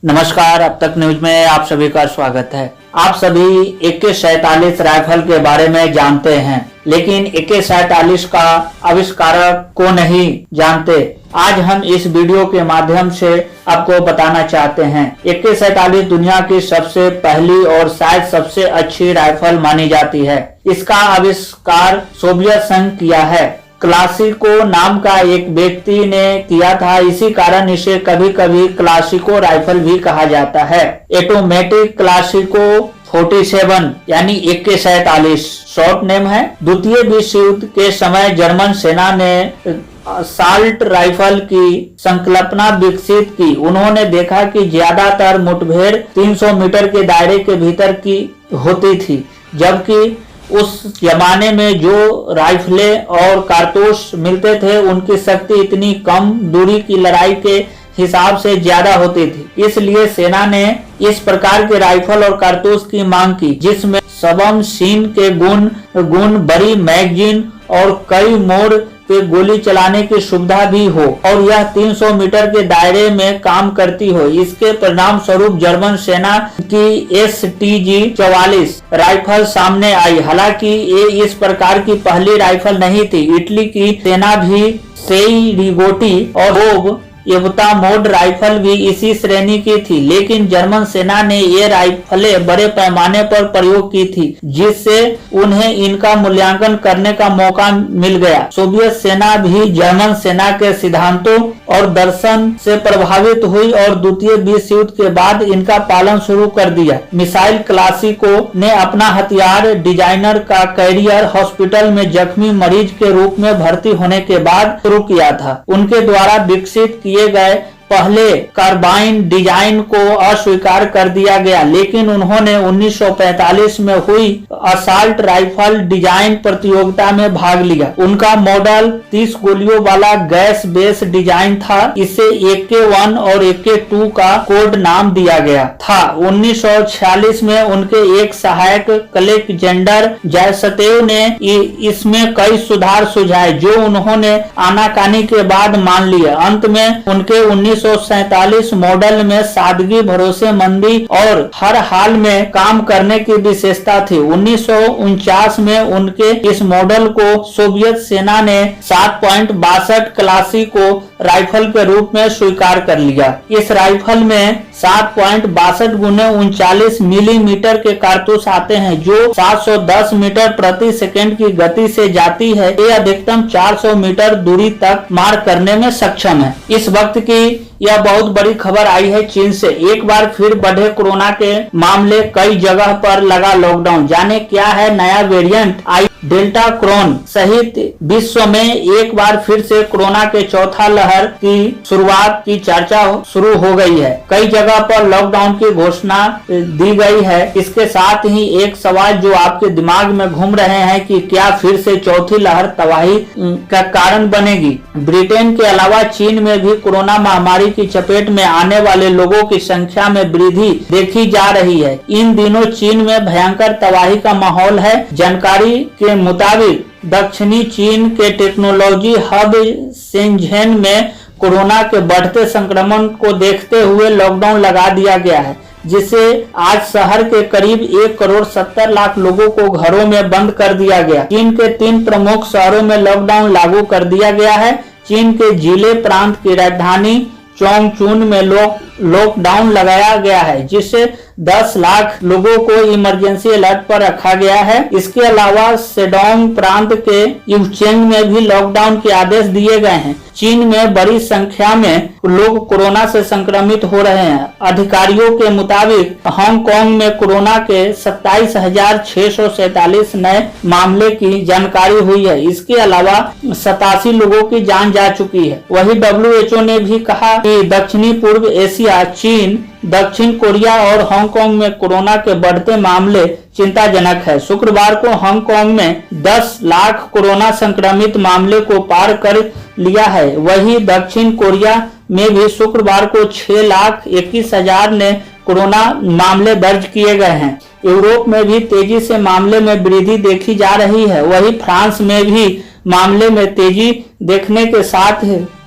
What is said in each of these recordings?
नमस्कार, अब तक न्यूज में आप सभी का स्वागत है। आप सभी AK-47 राइफल के बारे में जानते हैं, लेकिन AK-47 का आविष्कारक को नहीं जानते। आज हम इस वीडियो के माध्यम से आपको बताना चाहते हैं। AK-47 दुनिया की सबसे पहली और शायद सबसे अच्छी राइफल मानी जाती है। इसका आविष्कार सोवियत संघ किया है। क्लासिको नाम का एक व्यक्ति ने किया था, इसी कारण इसे कभी कभी क्लासिको राइफल भी कहा जाता है। ऑटोमेटिक क्लासिको 47 यानी AK-47 शॉर्ट नेम है। द्वितीय विश्व युद्ध के समय जर्मन सेना ने असॉल्ट राइफल की संकल्पना विकसित की। उन्होंने देखा कि ज्यादातर मुठभेड़ 300 मीटर के दायरे के भीतर की होती थी, जबकि उस जमाने में जो राइफलें और कारतूस मिलते थे उनकी शक्ति इतनी कम दूरी की लड़ाई के हिसाब से ज्यादा होती थी। इसलिए सेना ने इस प्रकार के राइफल और कारतूस की मांग की, जिसमें सबमशीन के गुण बड़ी मैगजीन और कई मोड़ पे गोली चलाने की सुविधा भी हो और यह 300 मीटर के दायरे में काम करती हो। इसके परिणाम स्वरूप जर्मन सेना की STG-44 राइफल सामने आई। हालांकि ये इस प्रकार की पहली राइफल नहीं थी। इटली की सेना भी सेई-रिगोटी और एवता मोड राइफल भी इसी श्रेणी की थी, लेकिन जर्मन सेना ने ये राइफलें बड़े पैमाने पर प्रयोग की थी, जिससे उन्हें इनका मूल्यांकन करने का मौका मिल गया। सोवियत सेना भी जर्मन सेना के सिद्धांतों और दर्शन से प्रभावित हुई और द्वितीय विश्व युद्ध के बाद इनका पालन शुरू कर दिया। मिसाइल क्लासिको ने अपना हथियार डिजाइनर का कैरियर हॉस्पिटल में जख्मी मरीज के रूप में भर्ती होने के बाद शुरू किया था। उनके द्वारा विकसित किए गए पहले कार्बाइन डिजाइन को अस्वीकार कर दिया गया, लेकिन उन्होंने 1945 में हुई असॉल्ट राइफल डिजाइन प्रतियोगिता में भाग लिया। उनका मॉडल 30 गोलियों वाला गैस बेस डिजाइन था। इसे AK-1 और AK-2 का कोड नाम दिया गया था। 1946 में उनके एक सहायक अलेक्जेंडर ज़ायत्सेव ने इसमें कई सुधार सुझाए, जो उन्होंने आनाकानी के बाद मान लिए। अंत में उनके 1947 मॉडल में सादगी, भरोसेमंदी और हर हाल में काम करने की विशेषता थी। 1949 में उनके इस मॉडल को सोवियत सेना ने 7.62 क्लासिको राइफल के रूप में स्वीकार कर लिया। इस राइफल में 7.62 × 39 मिलीमीटर के कारतूस आते हैं, जो 710 मीटर प्रति सेकंड की गति से जाती है। ये अधिकतम 400 मीटर दूरी तक मार करने में सक्षम है। इस वक्त की यह बहुत बड़ी खबर आई है चीन से। एक बार फिर बढ़े कोरोना के मामले, कई जगह पर लगा लॉकडाउन। जाने क्या है नया वेरिएंट आई डेल्टा क्रोन सहित विश्व में एक बार फिर से कोरोना के चौथा लहर की शुरुआत की चर्चा शुरू हो गई है। कई जगह पर लॉकडाउन की घोषणा दी गई है। इसके साथ ही एक सवाल जो आपके दिमाग में घूम रहे हैं कि क्या फिर से चौथी लहर तबाही का कारण बनेगी। ब्रिटेन के अलावा चीन में भी कोरोना महामारी की चपेट में आने वाले लोगों की संख्या में वृद्धि देखी जा रही है। इन दिनों चीन में भयंकर तबाही का माहौल है। जानकारी के मुताबिक दक्षिणी चीन के टेक्नोलॉजी हब शेंझेन में कोरोना के बढ़ते संक्रमण को देखते हुए लॉकडाउन लगा दिया गया है, जिसे आज शहर के करीब 1,70,00,000 लोगों को घरों में बंद कर दिया गया। चीन के 3 प्रमुख शहरों में लॉकडाउन लागू कर दिया गया है। चीन के जिले प्रांत की राजधानी चोंगचुन में लॉकडाउन लगाया गया है, जिससे 10 लाख लोगों को इमरजेंसी अलर्ट पर रखा गया है। इसके अलावा शेडोंग प्रांत के यूचेंग में भी लॉकडाउन के आदेश दिए गए हैं। चीन में बड़ी संख्या में लोग कोरोना से संक्रमित हो रहे हैं। अधिकारियों के मुताबिक हांगकांग में कोरोना के 27,647 नए मामले की जानकारी हुई है। इसके अलावा 87 लोगों की जान जा चुकी है। वहीं WHO ने भी कहा कि दक्षिणी पूर्व एशिया, चीन, दक्षिण कोरिया और हांगकांग में कोरोना के बढ़ते मामले चिंताजनक है। शुक्रवार को हांगकांग में 10 लाख कोरोना संक्रमित मामले को पार कर लिया है। वहीं दक्षिण कोरिया में भी शुक्रवार को 6,21,000 ने कोरोना मामले दर्ज किए गए हैं। यूरोप में भी तेजी से मामले में वृद्धि देखी जा रही है। वहीं फ्रांस में भी मामले में तेजी देखने के साथ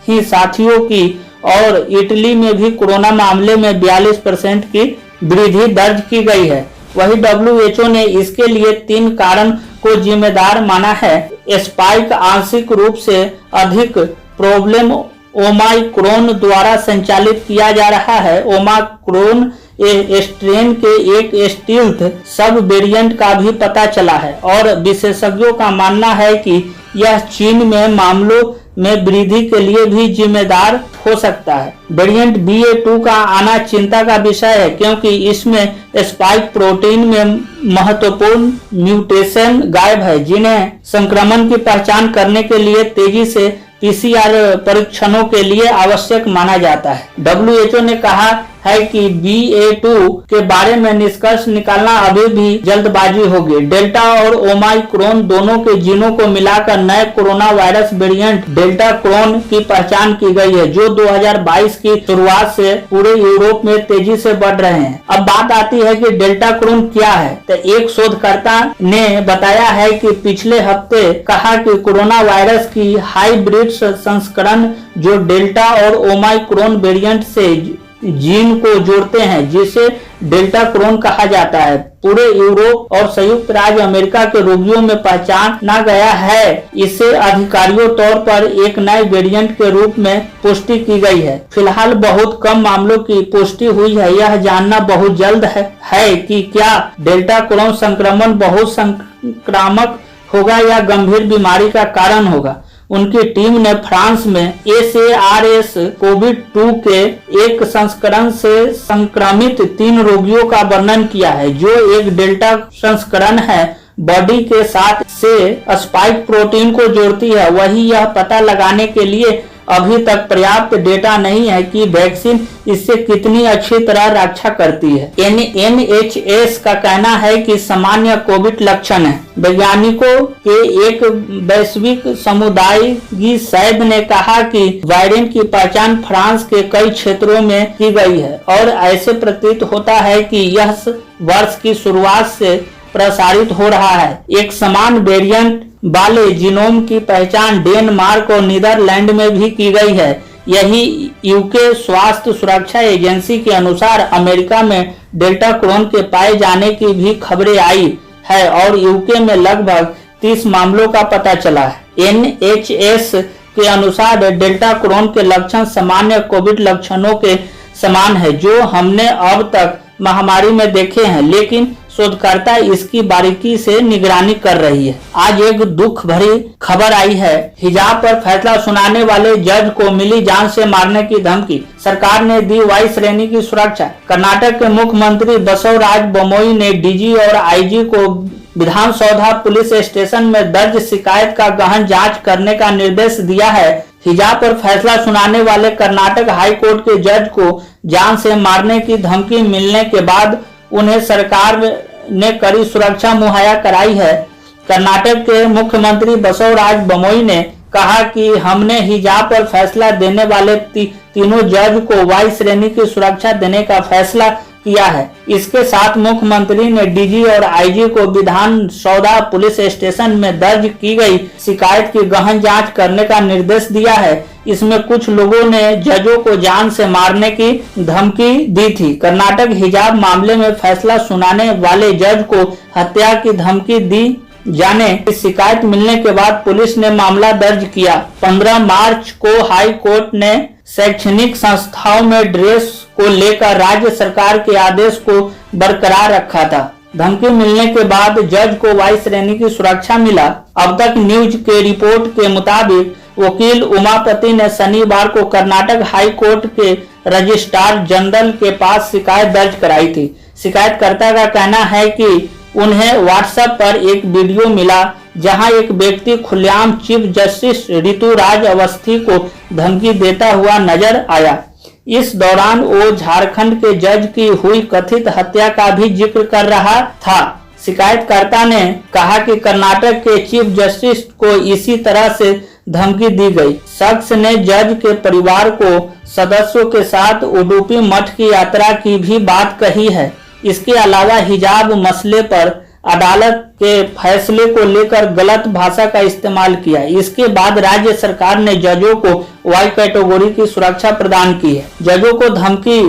ही साथियों की और इटली में भी कोरोना मामले में 42% की वृद्धि दर्ज की गई है। वहीं WHO ने इसके लिए 3 कारण को जिम्मेदार माना है। स्पाइक आंशिक रूप से अधिक प्रॉब्लम ओमाइक्रोन द्वारा संचालित किया जा रहा है। ओमाइक्रोन स्ट्रेन के एक स्टील्थ सब वेरिएंट का भी पता चला है और विशेषज्ञों का मानना है कि यह चीन में मामलों में वृद्धि के लिए भी जिम्मेदार हो सकता है। वेरिएंट BA.2 का आना चिंता का विषय है क्योंकि इसमें स्पाइक प्रोटीन में महत्वपूर्ण म्यूटेशन गायब है, जिन्हें संक्रमण की पहचान करने के लिए तेजी से PCR परीक्षणों के लिए आवश्यक माना जाता है। WHO ने कहा है कि BA.2 के बारे में निष्कर्ष निकालना अभी भी जल्दबाजी होगी। डेल्टा और ओमाइक्रोन दोनों के जीनों को मिलाकर नए corona virus variant Deltacron की पहचान की गई है, जो 2022 की शुरुआत से पूरे यूरोप में तेजी से बढ़ रहे हैं। अब बात आती है कि डेल्टा क्रोन क्या है। तो एक शोधकर्ता ने बताया है कि पिछले हफ्ते कहा कि कोरोना वायरस की हाइब्रिड संस्करण जो डेल्टा और ओमाइक्रोन वेरिएंट से जीन को जोड़ते हैं, जिसे डेल्टा क्रोन कहा जाता है, पूरे यूरोप और संयुक्त राज्य अमेरिका के रोगियों में पहचाना गया है। इसे आधिकारिक तौर पर एक नए वेरिएंट के रूप में पुष्टि की गई है। फिलहाल बहुत कम मामलों की पुष्टि हुई है। यह जानना बहुत जल्द है कि क्या डेल्टा क्रोन संक्रमण बहुत संक्रामक होगा या गंभीर बीमारी का कारण होगा। उनकी टीम ने फ्रांस में SARS-CoV-2 के एक संस्करण से संक्रमित 3 रोगियों का वर्णन किया है, जो एक डेल्टा संस्करण है, बॉडी के साथ से स्पाइक प्रोटीन को जोड़ती है। वही यह पता लगाने के लिए अभी तक पर्याप्त डेटा नहीं है कि वैक्सीन इससे कितनी अच्छी तरह रक्षा करती है। NHS का कहना है कि सामान्य कोविड लक्षण है। वैज्ञानिकों के एक वैश्विक समुदाय की सैद ने कहा कि वायरस की पहचान फ्रांस के कई क्षेत्रों में की गई है और ऐसे प्रतीत होता है कि यह वर्ष की शुरुआत से प्रसारित हो रहा है। एक समान वेरिएंट वाले जीनोम की पहचान डेनमार्क और नीदरलैंड में भी की गई है। यही यूके स्वास्थ्य सुरक्षा एजेंसी के अनुसार अमेरिका में डेल्टा क्रोन के पाए जाने की भी खबरें आई है और यूके में लगभग 30 मामलों का पता चला है। NHS के अनुसार डेल्टा क्रोन के लक्षण सामान्य कोविड लक्षणों के समान है जो हमने अब तक महामारी में देखे हैं, लेकिन शोधकर्ता इसकी बारीकी से निगरानी कर रही है। आज एक दुख भरी खबर आई है। हिजाब पर फैसला सुनाने वाले जज को मिली जान से मारने की धमकी। सरकार ने दी वाई श्रेणी की सुरक्षा। कर्नाटक के मुख्यमंत्री बसवराज बोम्मई ने DG और IG को विधानसौधा पुलिस स्टेशन में दर्ज शिकायत का गहन जांच करने का निर्देश दिया है। हिजाब पर फैसला सुनाने वाले कर्नाटक हाई कोर्ट के जज को जान से मारने की धमकी मिलने के बाद उन्हें सरकार ने कड़ी सुरक्षा मुहैया कराई है। कर्नाटक के मुख्यमंत्री बसवराज बोम्मई ने कहा कि हमने हिजाब पर फैसला देने वाले तीनों जज को वाई श्रेणी की सुरक्षा देने का फैसला किया है। इसके साथ मुख्यमंत्री ने DG और IG को विधानसौधा पुलिस स्टेशन में दर्ज की गई शिकायत की गहन जांच करने का निर्देश दिया है। इसमें कुछ लोगों ने जजों को जान से मारने की धमकी दी थी। कर्नाटक हिजाब मामले में फैसला सुनाने वाले जज को हत्या की धमकी दी जाने की शिकायत मिलने के बाद पुलिस ने मामला दर्ज किया। 15 मार्च को हाई कोर्ट ने शैक्षणिक संस्थाओं में ड्रेस को लेकर राज्य सरकार के आदेश को बरकरार रखा था। धमकी मिलने के बाद जज को वाई श्रेणी की सुरक्षा मिला। अब तक न्यूज के रिपोर्ट के मुताबिक वकील उमापति ने शनिवार को कर्नाटक हाई कोर्ट के रजिस्ट्रार जनरल के पास शिकायत दर्ज कराई थी। शिकायतकर्ता का कहना है कि उन्हें व्हाट्सएप पर एक वीडियो मिला जहां एक व्यक्ति खुलेआम चीफ जस्टिस ऋतुराज अवस्थी को धमकी देता हुआ नजर आया। इस दौरान वो झारखंड के जज की हुई कथित हत्या का भी जिक्र कर रहा था। शिकायतकर्ता ने कहा कि कर्नाटक के चीफ जस्टिस को इसी तरह से धमकी दी गई। शख्स ने जज के परिवार को सदस्यों के साथ उडुपी मठ की यात्रा की भी बात कही है। इसके अलावा हिजाब मसले पर अदालत के फैसले को लेकर गलत भाषा का इस्तेमाल किया। इसके बाद राज्य सरकार ने जजों को वाई कैटेगरी की सुरक्षा प्रदान की है। जजों को धमकी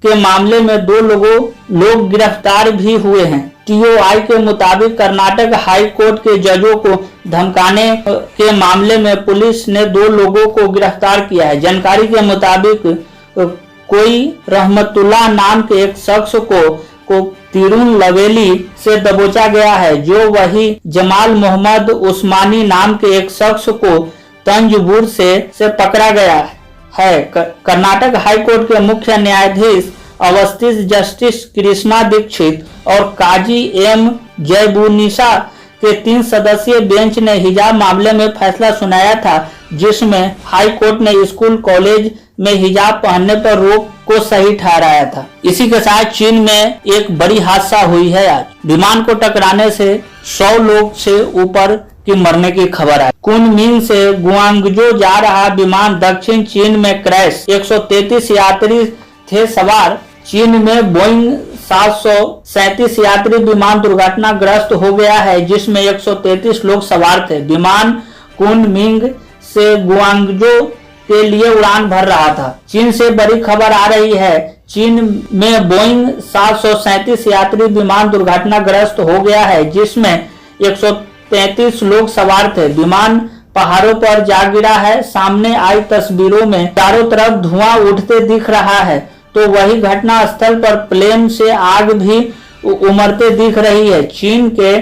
के मामले में 2 लोग गिरफ्तार भी हुए हैं। टीओआई के मुताबिक कर्नाटक हाई कोर्ट के जजों को धमकाने के मामले में पुलिस ने 2 लोगों को गिरफ्तार किया है। जानकारी के मुताबिक कोई रहमतुल्लाह नाम के एक शख्स को तिरुनलवेली से दबोचा गया है, जो वही जमाल मोहम्मद उस्मानी नाम के एक शख्स को तंजबूर से पकड़ा गया है। कर्नाटक हाई कोर्ट के मुख्य न्यायाधीश अवस्थित जस्टिस कृष्णा दीक्षित और काजी एम जयबुनिसा के 3 सदस्यीय बेंच ने हिजाब मामले में फैसला सुनाया था, जिसमें हाई कोर्ट ने स्कूल कॉलेज में हिजाब पहनने पर रोक को सही ठहराया था। इसी के साथ चीन में एक बड़ी हादसा हुई है। आज विमान को टकराने से 100 लोग से ऊपर की मरने की खबर आई। कुनमिंग से गुआंगजो जा रहा विमान दक्षिण चीन में क्रैश, 133 यात्री थे सवार। चीन में बोइंग 737 यात्री विमान दुर्घटनाग्रस्त हो गया है, जिसमें 133 लोग सवार थे। विमान कुनमिंग से गुआंगजो के लिए उड़ान भर रहा था। चीन से बड़ी खबर आ रही है। चीन में बोइंग 737 यात्री विमान दुर्घटनाग्रस्त हो गया है, जिसमें 133 लोग सवार थे। विमान पहाड़ों पर जा गिरा है। सामने आई तस्वीरों में चारों तरफ धुआं उठते दिख रहा है, तो वही घटना स्थल पर प्लेन से आग भी उमड़ते दिख रही है। चीन के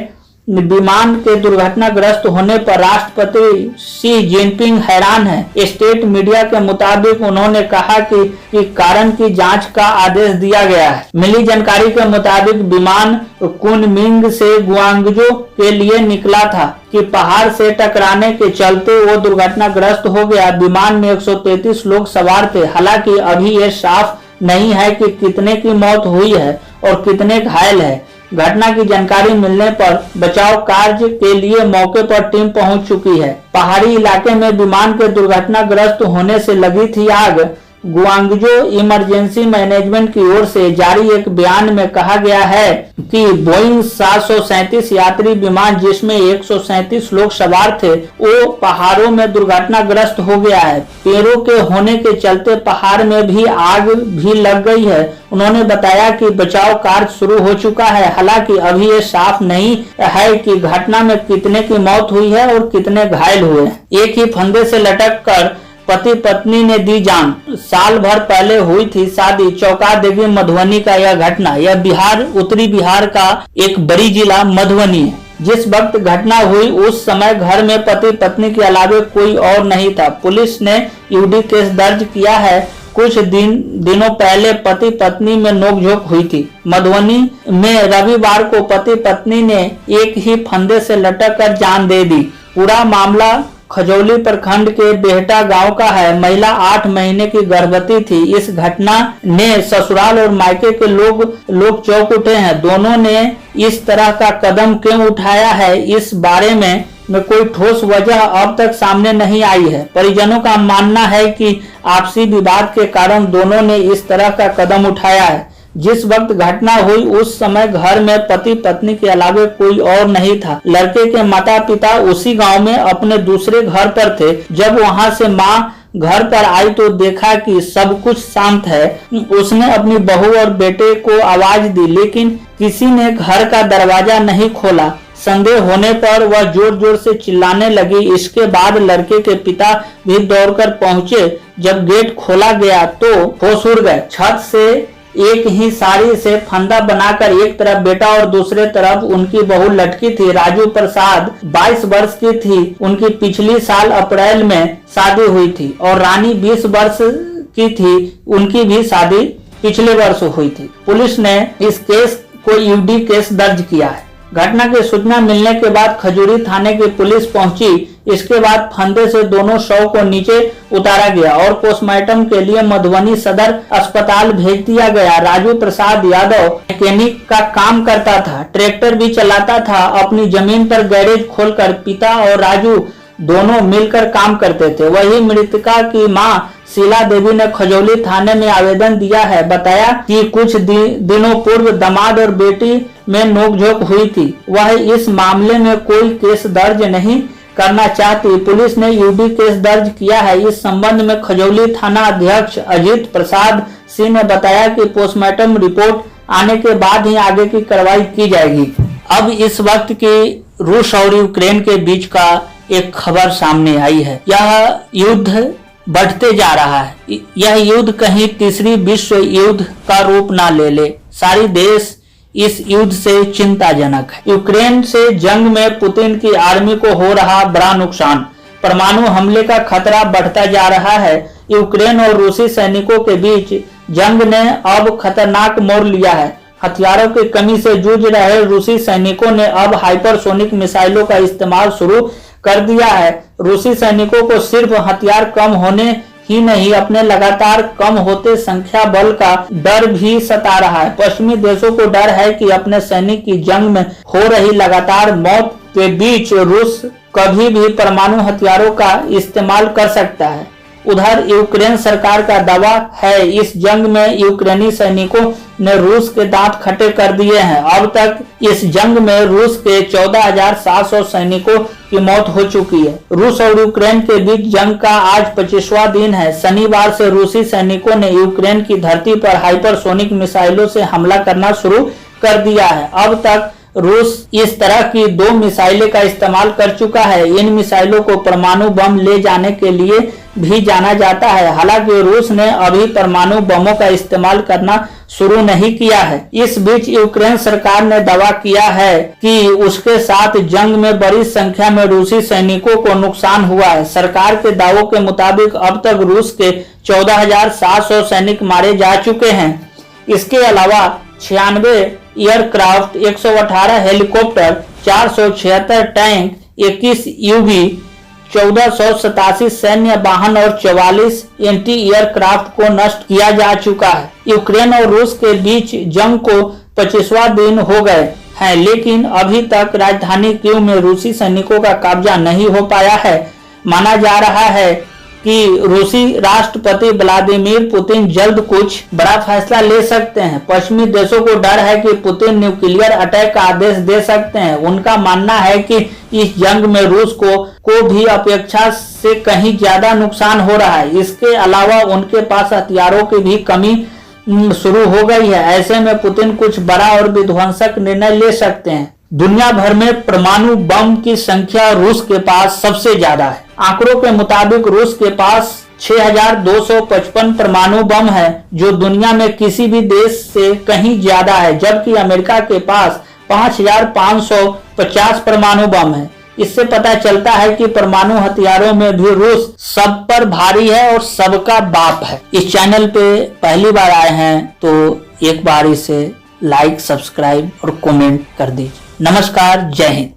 विमान के दुर्घटनाग्रस्त होने पर राष्ट्रपति शी जिनपिंग हैरान है। स्टेट मीडिया के मुताबिक उन्होंने कहा कि कारण की जांच का आदेश दिया गया है। मिली जानकारी के मुताबिक विमान कुनमिंग से गुआंगजो के लिए निकला था कि पहाड़ से टकराने के चलते वो दुर्घटनाग्रस्त हो गया। विमान में 133 लोग सवार थे। हालांकि अभी ये साफ नहीं है कि कितने की मौत हुई है और कितने घायल है। घटना की जानकारी मिलने पर बचाव कार्य के लिए मौके पर टीम पहुंच चुकी है। पहाड़ी इलाके में विमान के दुर्घटनाग्रस्त होने से लगी थी आग। गुआंगजो इमरजेंसी मैनेजमेंट की ओर से जारी एक बयान में कहा गया है कि बोइंग 737 यात्री विमान, जिसमें 137 लोग सवार थे, वो पहाड़ों में दुर्घटनाग्रस्त हो गया है। पेड़ों के होने के चलते पहाड़ में भी आग भी लग गई है। उन्होंने बताया कि बचाव कार्य शुरू हो चुका है। हालांकि अभी ये साफ नहीं है कि घटना में कितने की मौत हुई है और कितने घायल हुए। एक ही फंदे से लटक कर पति पत्नी ने दी जान। साल भर पहले हुई थी शादी। चौंका देगी मधुबनी का यह घटना। यह बिहार, उत्तरी बिहार का एक बड़ी जिला मधुबनी है। जिस वक्त घटना हुई उस समय घर में पति पत्नी के अलावा कोई और नहीं था। पुलिस ने ईडी केस दर्ज किया है। कुछ दिनों पहले पति पत्नी में नोकझोंक हुई थी। मधुबनी में रविवार को पति पत्नी ने एक ही फंदे से लटक कर जान दे दी। पूरा मामला खजौली प्रखंड के बेहटा गांव का है। महिला 8 महीने की गर्भवती थी। इस घटना ने ससुराल और मायके के लोग चौंक उठे हैं। दोनों ने इस तरह का कदम क्यों उठाया है, इस बारे में कोई ठोस वजह अब तक सामने नहीं आई है। परिजनों का मानना है कि आपसी विवाद के कारण दोनों ने इस तरह का कदम उठाया है। जिस वक्त घटना हुई उस समय घर में पति पत्नी के अलावा कोई और नहीं था। लड़के के माता पिता उसी गांव में अपने दूसरे घर पर थे। जब वहां से मां घर पर आई तो देखा कि सब कुछ शांत है। उसने अपनी बहू और बेटे को आवाज दी, लेकिन किसी ने घर का दरवाजा नहीं खोला। संदेह होने पर वह जोर जोर से चिल्लाने लगी। इसके बाद लड़के के पिता भी दौड़कर पहुंचे। जब गेट खोला गया तो होश उड़ गए। छत से एक ही साड़ी से फंदा बनाकर एक तरफ बेटा और दूसरे तरफ उनकी बहू लटकी थी। राजू प्रसाद 22 वर्ष की थी। उनकी पिछली साल अप्रैल में शादी हुई थी और रानी 20 वर्ष की थी। उनकी भी शादी पिछले वर्ष हुई थी। पुलिस ने इस केस को ईडी केस दर्ज किया है। घटना की सूचना मिलने के बाद खजूरी थाने की पुलिस पहुंची। इसके बाद फंदे से दोनों शव को नीचे उतारा गया और पोस्टमार्टम के लिए मधुबनी सदर अस्पताल भेज दिया गया। राजू प्रसाद यादव मैकेनिक का काम करता था, ट्रैक्टर भी चलाता था। अपनी जमीन पर गैरेज खोलकर पिता और राजू दोनों मिलकर काम करते थे। वही मृतका की मां शीला देवी ने खजौली थाने में आवेदन दिया है। बताया कि कुछ दिनों पूर्व दामाद और बेटी में नोकझोंक हुई थी। वह इस मामले में कोई केस दर्ज नहीं करना चाहती। पुलिस ने यूडी केस दर्ज किया है। इस संबंध में खजौली थाना अध्यक्ष अजीत प्रसाद सिंह ने बताया कि पोस्टमार्टम रिपोर्ट आने के बाद ही आगे की कार्रवाई की जाएगी। अब इस वक्त की रूस और यूक्रेन के बीच का एक खबर सामने आई है। यह युद्ध बढ़ते जा रहा है। यह युद्ध कहीं तीसरी विश्व युद्ध का रूप ना ले ले। सारी देश इस युद्ध से चिंताजनक है। यूक्रेन से जंग में पुतिन की आर्मी को हो रहा बड़ा नुकसान। परमाणु हमले का खतरा बढ़ता जा रहा है। यूक्रेन और रूसी सैनिकों के बीच जंग ने अब खतरनाक मोड़ लिया है। हथियारों की कमी से जूझ रहे रूसी सैनिकों ने अब हाइपरसोनिक मिसाइलों का इस्तेमाल शुरू कर दिया है। रूसी सैनिकों को सिर्फ हथियार कम होने ही नहीं, अपने लगातार कम होते संख्या बल का डर भी सता रहा है। पश्चिमी देशों को डर है कि अपने सैनिक की जंग में हो रही लगातार मौत के बीच रूस कभी भी परमाणु हथियारों का इस्तेमाल कर सकता है। उधर यूक्रेन सरकार का दावा है इस जंग में यूक्रेनी सैनिकों ने रूस के दांत खट्टे कर दिए हैं। अब तक इस जंग में रूस के 14,700 सैनिकों की मौत हो चुकी है। रूस और यूक्रेन के बीच जंग का आज 25वां दिन है। शनिवार से रूसी सैनिकों ने यूक्रेन की धरती पर हाइपरसोनिक मिसाइलों से हमला करना शुरू कर दिया है। अब तक रूस इस तरह की 2 मिसाइलें का इस्तेमाल कर चुका है। इन मिसाइलों को परमाणु बम ले जाने के लिए भी जाना जाता है। हालांकि रूस ने अभी परमाणु बमों का इस्तेमाल करना शुरू नहीं किया है। इस बीच यूक्रेन सरकार ने दावा किया है कि उसके साथ जंग में बड़ी संख्या में रूसी सैनिकों को नुकसान हुआ है। सरकार के दावों के मुताबिक अब तक रूस के 14,700 सैनिक मारे जा चुके हैं। इसके अलावा 96 एयरक्राफ्ट, 118 हेलीकॉप्टर, 476 टैंक, 21 यूवी, 1487 सैन्य वाहन और 44 एंटी एयरक्राफ्ट को नष्ट किया जा चुका है। यूक्रेन और रूस के बीच जंग को 25वां दिन हो गए हैं, लेकिन अभी तक राजधानी कीव में रूसी सैनिकों का कब्जा नहीं हो पाया है। माना जा रहा है कि रूसी राष्ट्रपति व्लादिमीर पुतिन जल्द कुछ बड़ा फैसला ले सकते हैं। पश्चिमी देशों को डर है कि पुतिन न्यूक्लियर अटैक का आदेश दे सकते हैं। उनका मानना है कि इस जंग में रूस को भी अपेक्षा से कहीं ज्यादा नुकसान हो रहा है। इसके अलावा उनके पास हथियारों की भी कमी शुरू हो गई है। ऐसे में पुतिन कुछ बड़ा और विध्वंसक निर्णय ले सकते हैं। दुनिया भर में परमाणु बम की संख्या रूस के पास सबसे ज्यादा है। आंकड़ों के मुताबिक रूस के पास 6,255 परमाणु बम है, जो दुनिया में किसी भी देश से कहीं ज्यादा है, जबकि अमेरिका के पास 5,550 परमाणु बम है। इससे पता चलता है कि परमाणु हथियारों में भी रूस सब पर भारी है और सबका बाप है। इस चैनल पे पहली बार आए हैं तो एक बार इसे लाइक, सब्सक्राइब और कमेंट कर दीजिए। नमस्कार, जय हिंद।